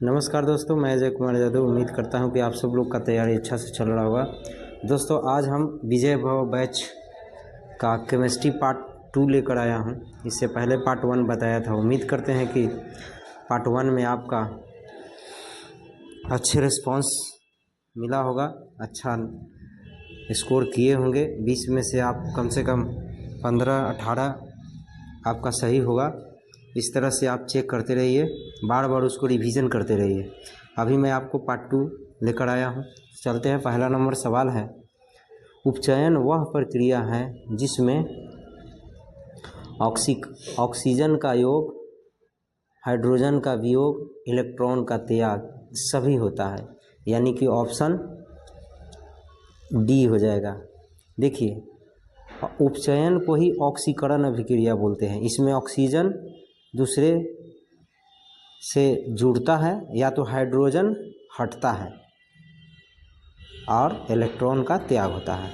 नमस्कार दोस्तों, मैं अजय कुमार यादव। उम्मीद करता हूं कि आप सब लोग का तैयारी अच्छा से चल रहा होगा। दोस्तों, आज हम विजय भव बैच का केमिस्ट्री पार्ट 2 लेकर आया हूं। इससे पहले पार्ट 1 बताया था। उम्मीद करते हैं कि पार्ट 1 में आपका अच्छे रिस्पांस मिला होगा, अच्छा स्कोर किए होंगे। 20 में से आप कम से कम 15-18 आपका सही होगा। इस तरह से आप चेक करते रहिए, बार बार उसको रिवीजन करते रहिए। अभी मैं आपको पार्ट 2 लेकर आया हूँ। चलते हैं। पहला नंबर सवाल है, उपचयन वह प्रक्रिया है जिसमें ऑक्सीजन का योग, हाइड्रोजन का वियोग, इलेक्ट्रॉन का त्याग सभी होता है। यानी कि ऑप्शन डी हो जाएगा। देखिए, उपचयन को ही ऑक्सीकरण अभिक्रिया बोलते हैं। इसमें ऑक्सीजन दूसरे से जुड़ता है या तो हाइड्रोजन हटता है और इलेक्ट्रॉन का त्याग होता है।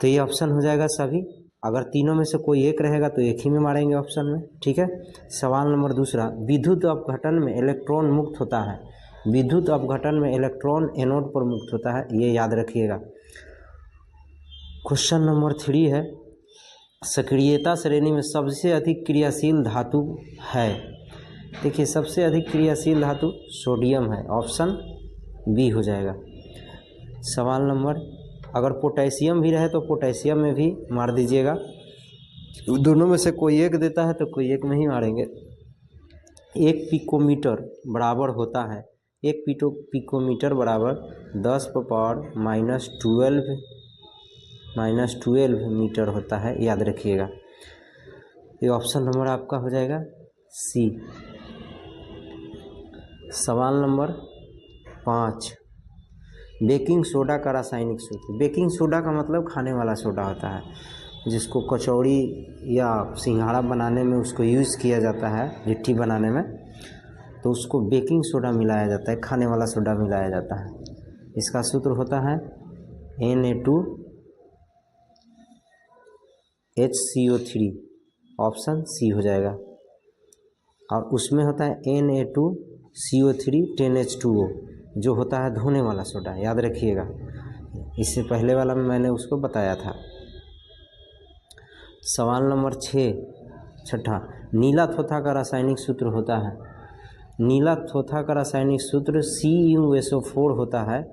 तो ये ऑप्शन हो जाएगा सभी। अगर तीनों में से कोई एक रहेगा तो एक ही में मारेंगे ऑप्शन में। ठीक है। सवाल नंबर दूसरा, विद्युत अपघटन में इलेक्ट्रॉन मुक्त होता है। विद्युत अपघटन में इलेक्ट्रॉन एनोड पर मुक्त होता है, ये याद रखिएगा। क्वेश्चन नंबर 3 है, सक्रियता श्रेणी में सबसे अधिक क्रियाशील धातु है। देखिए, सबसे अधिक क्रियाशील धातु सोडियम है, ऑप्शन बी हो जाएगा। सवाल नंबर, अगर पोटेशियम भी रहे तो पोटेशियम में भी मार दीजिएगा। दोनों में से कोई एक देता है तो कोई एक में ही मारेंगे। एक पिकोमीटर बराबर होता है, एक पिकोमीटर बराबर 10⁻⁻12 मीटर होता है, याद रखिएगा। ये ऑप्शन नंबर आपका हो जाएगा सी। सवाल नंबर 5, बेकिंग सोडा का रासायनिक सूत्र। बेकिंग सोडा का मतलब खाने वाला सोडा होता है, जिसको कचौड़ी या सिंघाड़ा बनाने में उसको यूज़ किया जाता है, लिट्टी बनाने में, तो उसको बेकिंग सोडा मिलाया जाता है, खाने वाला सोडा मिलाया जाता है। इसका सूत्र होता है Na2HCO3, ऑप्शन सी हो जाएगा। और उसमें होता है Na2CO3 10H2O, जो होता है धोने वाला सोडा, याद रखिएगा। इससे पहले वाला में मैंने उसको बताया था। सवाल नंबर 6, छठा, नीला थोथा का रासायनिक सूत्र होता है। नीला थोथा का रासायनिक सूत्र CuSO4 होता है।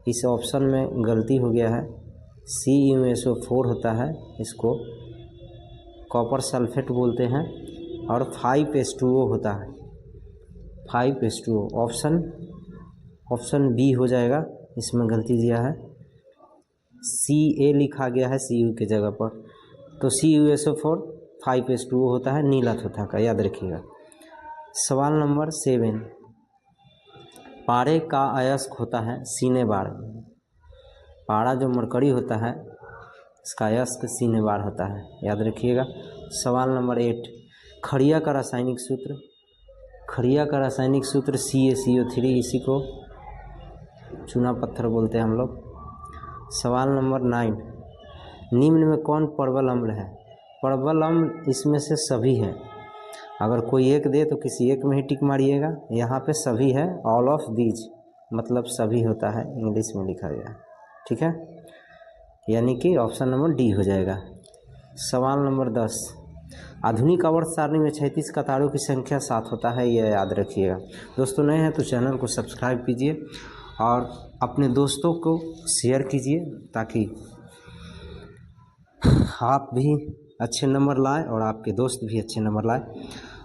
इस ऑप्शन में गलती हो गया है, CuSO4 होता है, इसको कॉपर सल्फेट बोलते हैं। और 5H2O होता है, 5H2O। ऑप्शन बी हो जाएगा। इसमें गलती दिया है, Ca लिखा गया है Cu के जगह पर, तो CuSO4 5H2O होता है नीला थोथा का, याद रखिएगा। सवाल नंबर 7, पारे का अयस्क होता है सिनेबार। पारा जो मरकरी होता है, इसका अयस्क सिनेबार होता है, याद रखिएगा। सवाल नंबर 8, खड़िया का रासायनिक सूत्र। खड़िया का रासायनिक सूत्र CaCO3, इसी को चूना पत्थर बोलते हैं हम लोग। सवाल नंबर 9, निम्न में कौन प्रबल अम्ल है। प्रबल अम्ल इसमें से सभी है। अगर कोई एक दे तो किसी एक में ही टिक मारिएगा। यहाँ पे सभी है, ऑल ऑफ दीज मतलब सभी होता है, इंग्लिश में लिखा गया है। ठीक है, यानी कि ऑप्शन नंबर डी हो जाएगा। सवाल नंबर 10, आधुनिक आवर्त सारणी में 36 कतारों की संख्या 7 होता है, यह याद रखिएगा। दोस्तों, नए हैं तो चैनल को सब्सक्राइब कीजिए और अपने दोस्तों को शेयर कीजिए, ताकि आप भी अच्छे नंबर लाएं और आपके दोस्त भी अच्छे नंबर लाएं।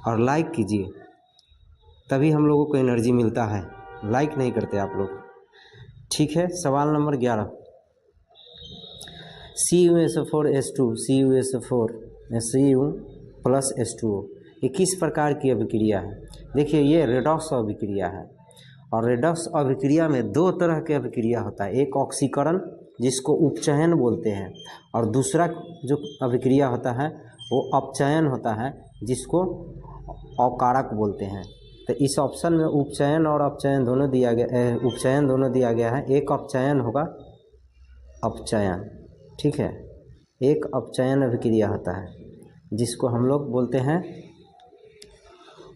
और लाइक कीजिए, तभी हम लोगों को एनर्जी मिलता है। लाइक नहीं करते आप लोग। ठीक है। सवाल नंबर 11, CuSO4H2 Cu+H2O ये किस प्रकार की अभिक्रिया है। देखिए, ये रेडॉक्स अभिक्रिया है। और रेडॉक्स अभिक्रिया में दो तरह की अभिक्रिया होता है, एक ऑक्सीकरण जिसको उपचयन बोलते हैं, और दूसरा जो अभिक्रिया होता है वो अपचयन होता है, जिसको अकारक बोलते हैं। तो इस ऑप्शन में उपचयन और अपचयन दोनों दिया गया, उपचयन दोनों दिया गया है। एक अपचयन होगा, अपचयन, ठीक है, एक अपचयन अभिक्रिया होता है, जिसको हम लोग बोलते हैं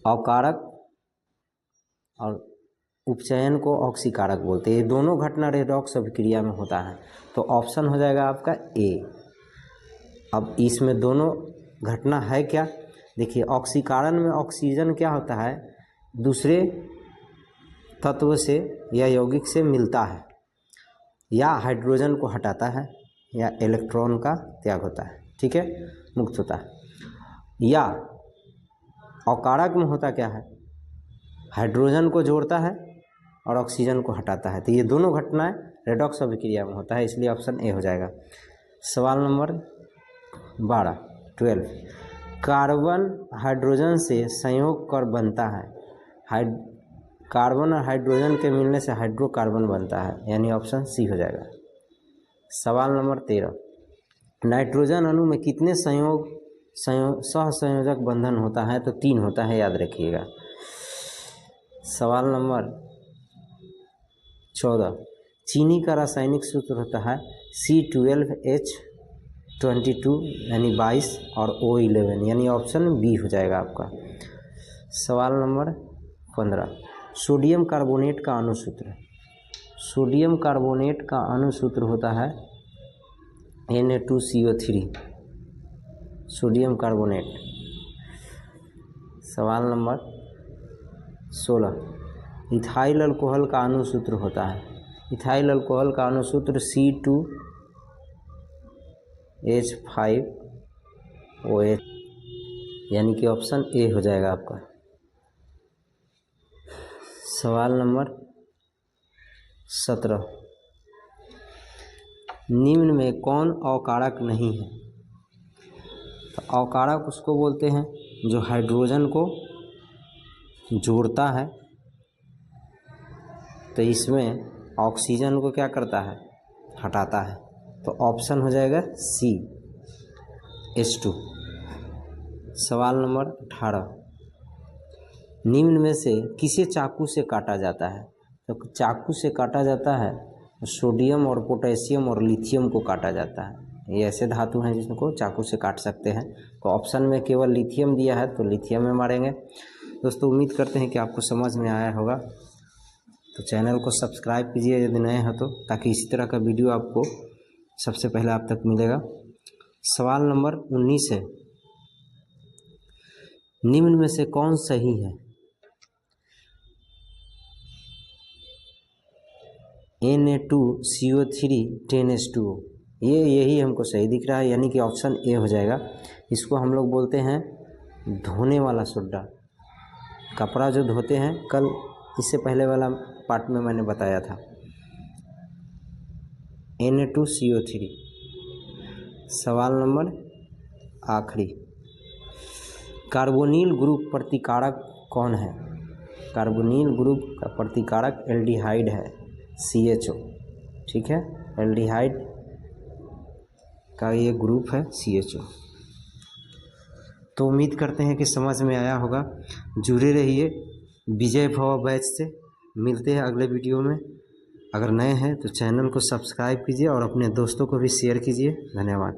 अकारक, और उपचयन को ऑक्सीकारक बोलते हैं। ये दोनों घटना रेडॉक्स अभिक्रिया में होता है, तो ऑप्शन हो जाएगा आपका ए। अब इसमें दोनों घटना है क्या, देखिए ऑक्सीकरण में ऑक्सीजन क्या होता है, दूसरे तत्व से या यौगिक से मिलता है, या हाइड्रोजन को हटाता है, या इलेक्ट्रॉन का त्याग होता है, ठीक है, मुक्त होता है। या अकारक में होता क्या है, हाइड्रोजन को जोड़ता है और ऑक्सीजन को हटाता है। तो ये दोनों घटनाएं रेडॉक्स अभिक्रिया में होता है, इसलिए ऑप्शन ए हो जाएगा। सवाल नंबर 12 कार्बन हाइड्रोजन से संयोग कर बनता है। कार्बन और हाइड्रोजन के मिलने से हाइड्रोकार्बन बनता है, यानी ऑप्शन सी हो जाएगा। सवाल नंबर 13 नाइट्रोजन अणु में कितने सहसंयोजक बंधन होता है, तो 3 होता है, याद रखिएगा। सवाल नंबर 14 चीनी का रासायनिक सूत्र होता है C12H22 यानी 22 और O11 यानी ऑप्शन बी हो जाएगा आपका। सवाल नंबर 15 सोडियम कार्बोनेट का अणुसूत्र। सोडियम कार्बोनेट का अणुसूत्र होता है Na2CO3 सोडियम कार्बोनेट। सवाल नंबर 16 इथाइल अल्कोहल का अणुसूत्र होता है। इथाइल अल्कोहल का अणुसूत्र C2H5OH यानी कि ऑप्शन ए हो जाएगा आपका। सवाल नंबर 17 निम्न में कौन अकारक नहीं है, तो अकारक उसको बोलते हैं जो हाइड्रोजन को जोड़ता है, तो इसमें ऑक्सीजन को क्या करता है, हटाता है, तो ऑप्शन हो जाएगा सी H2। सवाल नंबर 18 निम्न में से किसे चाकू से काटा जाता है, तो चाकू से काटा जाता है सोडियम और पोटेशियम और लिथियम को काटा जाता है। ये ऐसे धातु हैं जिनको चाकू से काट सकते हैं, तो ऑप्शन में केवल लिथियम दिया है तो लिथियम में मारेंगे। दोस्तों उम्मीद करते हैं कि आपको समझ में आया होगा, तो चैनल को सब्सक्राइब कीजिए यदि नए हैं तो, ताकि इसी तरह का वीडियो आपको सबसे पहले आप तक मिलेगा। सवाल नंबर 19 है निम्न में से कौन सही है, Na2CO3 10H2O यही हमको सही दिख रहा है, यानी कि ऑप्शन ए हो जाएगा। इसको हम लोग बोलते हैं धोने वाला सोडा। कपड़ा जो धोते हैं, कल इससे पहले वाला पार्ट में मैंने बताया था Na2CO3। सवाल नंबर आखिरी कार्बोनिल ग्रुप प्रतिकारक कौन है। कार्बोनिल ग्रुप का प्रतिकारक एल्डिहाइड है CHO, ठीक है, एल्डिहाइड का ये ग्रुप है CHO। तो उम्मीद करते हैं कि समझ में आया होगा। जुड़े रहिए विजय भव बैच से। मिलते हैं अगले वीडियो में। अगर नए हैं तो चैनल को सब्सक्राइब कीजिए और अपने दोस्तों को भी शेयर कीजिए। धन्यवाद।